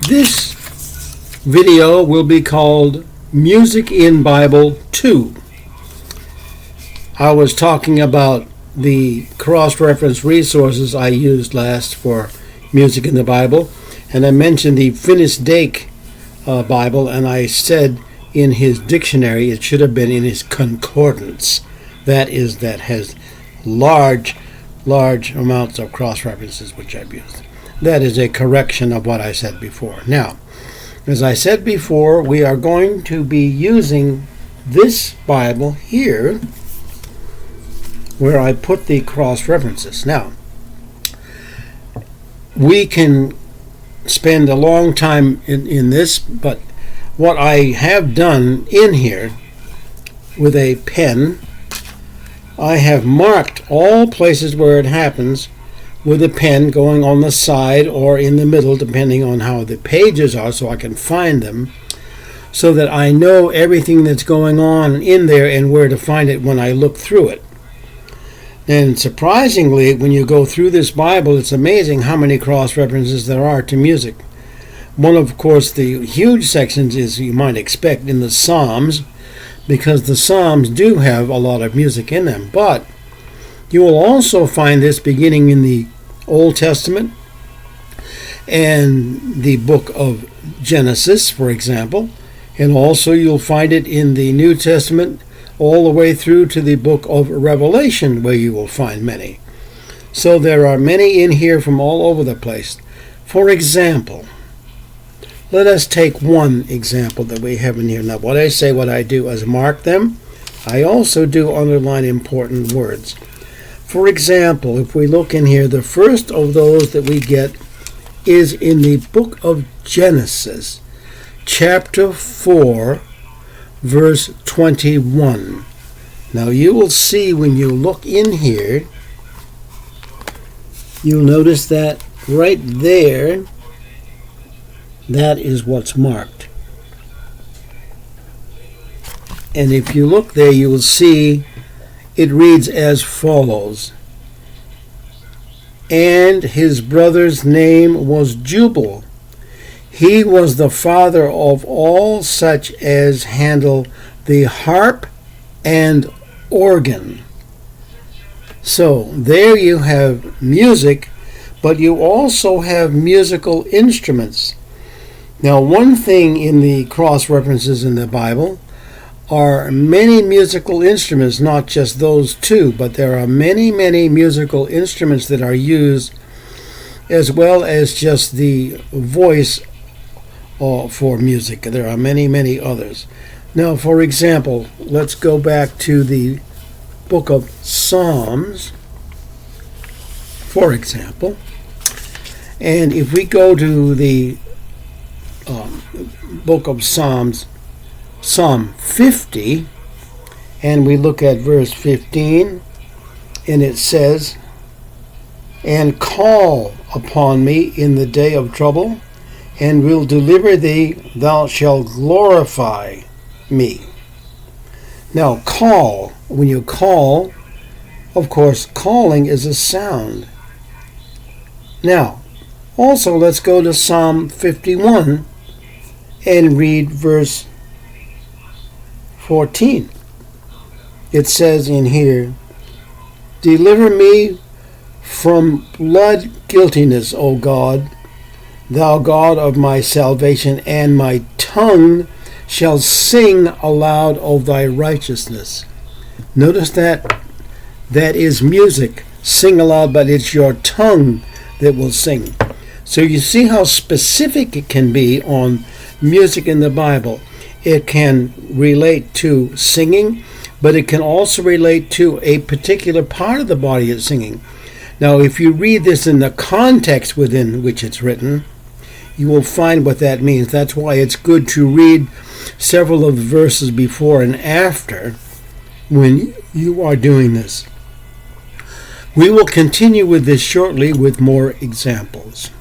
This video will be called Music in Bible 2. I was talking about the cross-reference resources I used last for music in the Bible, and I mentioned the Finis Dake Bible, and I said in his dictionary it should have been in his concordance. That has large amounts of cross-references which I've used. That is a correction of what I said before. Now, as I said before, we are going to be using this Bible here where I put the cross-references. Now, we can spend a long time in this, but what I have done in here with a pen, I have marked all places where it happens with a pen going on the side or in the middle, depending on how the pages are, so I can find them, so that I know everything that's going on in there and where to find it when I look through it. And surprisingly, when you go through this Bible, it's amazing how many cross-references there are to music. One, of course, the huge sections is, you might expect, in the Psalms, because the Psalms do have a lot of music in them. But you will also find this beginning in the Old Testament and the book of Genesis, for example. And also you'll find it in the New Testament all the way through to the book of Revelation, where you will find many. So there are many in here from all over the place. For example, let us take one example that we have in here. Now, what I do is mark them. I also do underline important words. For example, if we look in here, the first of those that we get is in the book of Genesis, chapter 4, verse 21. Now, you will see when you look in here, you'll notice that right there, that is what's marked. And if you look there, you will see it reads as follows. And his brother's name was Jubal. He was the father of all such as handle the harp and organ. So there you have music, but you also have musical instruments. Now, one thing in the cross-references in the Bible are many musical instruments, not just those two, but there are many musical instruments that are used, as well as just the voice for music. There are many others. Now, for example, let's go back to the book of Psalms, for example. And if we go to the book of Psalms, Psalm 50, and we look at verse 15, and it says, "And call upon me in the day of trouble, and will deliver thee, thou shalt glorify me." Now, call, when you call, of course, calling is a sound. Now, also let's go to Psalm 51 and read verse 14. It says in here, "Deliver me from blood guiltiness, O God, thou God of my salvation, and my tongue shall sing aloud of thy righteousness." Notice that is music. Sing aloud, but it's your tongue that will sing. So you see how specific it can be on music in the Bible. It can relate to singing, but it can also relate to a particular part of the body it's singing. Now, if you read this in the context within which it's written, you will find what that means. That's why it's good to read several of the verses before and after when you are doing this. We will continue with this shortly with more examples.